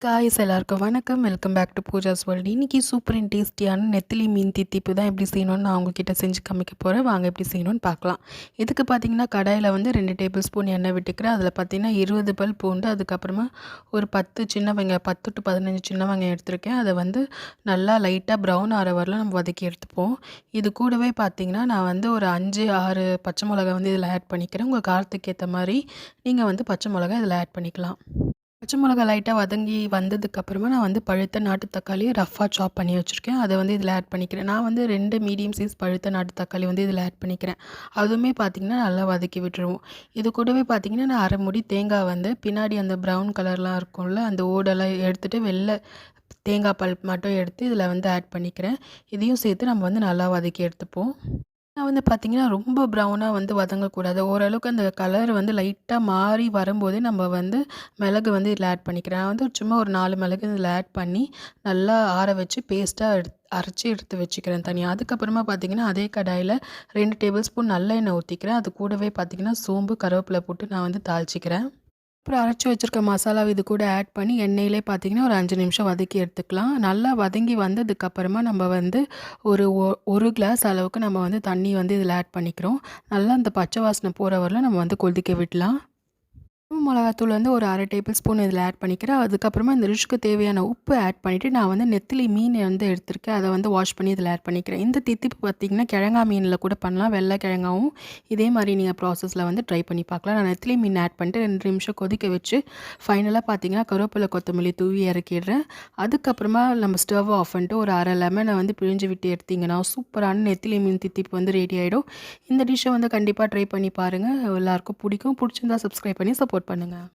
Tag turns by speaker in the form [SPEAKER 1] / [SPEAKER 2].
[SPEAKER 1] Guys எல்லாருக்கும் வணக்கம். Welcome back to Pooja's world. இன்றைக்கி சூப்பர் அண்ட் டேஸ்டியான நெத்திலி மீன் தித்திப்பு தான் எப்படி செய்யணும்னு நான் உங்ககிட்ட செஞ்சு காமிக்க போகிறேன். வாங்க எப்படி செய்யணும்னு பார்க்கலாம். இதுக்கு பார்த்திங்கன்னா கடாயில் வந்து 2 டேபிள் ஸ்பூன் எண்ணெய் விட்டுக்கிறேன். அதில் பார்த்திங்கன்னா 20 பல் பூண்டு, அதுக்கப்புறமா ஒரு 10 சின்ன வெங்காயம், 10 to 15 சின்ன வெங்காயம் எடுத்திருக்கேன். அதை வந்து நல்லா லைட்டாக ப்ரௌன் ஆகிற வரலாம் நம்ம வதக்கி எடுத்துப்போம். இது கூடவே பார்த்திங்கன்னா நான் வந்து ஒரு 5-6 பச்சை மிளகாய் வந்து இதில் ஆட் பண்ணிக்கிறேன். உங்கள் காரத்துக்கு ஏற்ற மாதிரி நீங்கள் வந்து பச்சை மிளகாய் இதில் ஆட் பண்ணிக்கலாம். பச்சை மிளகா லைட்டாக வதங்கி வந்ததுக்கப்புறமா நான் வந்து பழுத்த நாட்டு தக்காளியை ரஃப்பாக சாப் பண்ணி வச்சுருக்கேன். அதை வந்து இதில் ஆட் பண்ணிக்கிறேன். நான் வந்து 2 மீடியம் சைஸ் பழுத்த நாட்டு தக்காளி வந்து இதில் ஆட் பண்ணிக்கிறேன். அதுவுமே பார்த்திங்கன்னா நல்லா வதக்கி விட்டுருவோம். இது கூடவே பார்த்திங்கன்னா நான் அரை மூடி தேங்காய் வந்து பின்னாடி அந்த ப்ரௌன் கலர்லாம் இருக்கும்ல, அந்த ஓடெல்லாம் எடுத்துகிட்டு வெள்ளை தேங்காய் பல்ப் மட்டும் எடுத்து இதில் வந்து ஆட் பண்ணிக்கிறேன். இதையும் சேர்த்து நம்ம வந்து நல்லா வதக்கி எடுத்துப்போம். நான் வந்து பார்த்திங்கன்னா ரொம்ப ப்ரௌனாக வந்து வதங்கக்கூடாது. ஓரளவுக்கு அந்த கலர் வந்து லைட்டாக மாறி வரும்போதே நம்ம வந்து மிளகு வந்து இதில் ஆட் பண்ணிக்கிறேன். நான் வந்து சும்மா ஒரு 4 மிளகு இதில் ஆட் பண்ணி நல்லா ஆற வச்சு பேஸ்ட்டாக அரைச்சி எடுத்து வச்சுக்கிறேன் தனியாக. அதுக்கப்புறமா பார்த்திங்கன்னா அதே கடாயில் 2 டேபிள் ஸ்பூன் நல்லெண்ணெய் ஊற்றிக்கிறேன். அது கூடவே பார்த்திங்கன்னா சோம்பு, கருவேப்பிலை போட்டு நான் வந்து தாளிச்சிக்கிறேன். அப்புறம் அரைச்சி வச்சுருக்க மசாலாவை இது கூட ஆட் பண்ணி எண்ணெயிலே பார்த்திங்கன்னா ஒரு 5 நிமிஷம் வதக்கி எடுத்துக்கலாம். நல்லா வதங்கி வந்ததுக்கப்புறமா நம்ம வந்து ஒரு கிளாஸ் அளவுக்கு நம்ம வந்து தண்ணி வந்து இதில் ஆட் பண்ணிக்கிறோம். நல்லா அந்த பச்சை வாசனை போகிற வரலாம் நம்ம வந்து கொதிக்க விடலாம். மிளகாத்தூள் வந்து ஒரு 1/2 டேபிள் ஸ்பூன் இதில் ஆட் பண்ணிக்கிறேன். அதுக்கப்புறமா இந்த டிஷ்க்கு தேவையான உப்பு ஆட் பண்ணிவிட்டு நான் வந்து நெத்திலி மீன் வந்து எடுத்திருக்கேன். அதை வந்து வாஷ் பண்ணி இதில் ஆட் பண்ணிக்கிறேன். இந்த தித்திப்பு பார்த்திங்கன்னா கிழங்கா மீனில் கூட பண்ணலாம். வெள்ளை கிழங்காவும் இதே மாதிரி நீங்கள் ப்ராசஸில் வந்து ட்ரை பண்ணி பார்க்கலாம். நான் நெத்திலி மீன் ஆட் பண்ணிட்டு 2 நிமிஷம் கொதிக்க வச்சு ஃபைனலாக பார்த்திங்கன்னா கருவேப்பிலை, கொத்தமல்லி தூவி இறக்கிடுறேன். அதுக்கப்புறமா நம்ம ஸ்டவ் ஆஃப் பண்ணிட்டு ஒரு அரை லெமனை வந்து பிழிஞ்சு விட்டு எடுத்திங்கன்னா சூப்பரான நெத்திலி மீன் தித்திப்பு வந்து ரெடி ஆகிடும். இந்த டிஷ்ஷை வந்து கண்டிப்பாக ட்ரை பண்ணி பாருங்கள். எல்லாருக்கும் பிடிக்கும். பிடிச்சிருந்தா சப்ஸ்கிரைப் பண்ணி சப்போர்ட் பண்ணுங்கள்.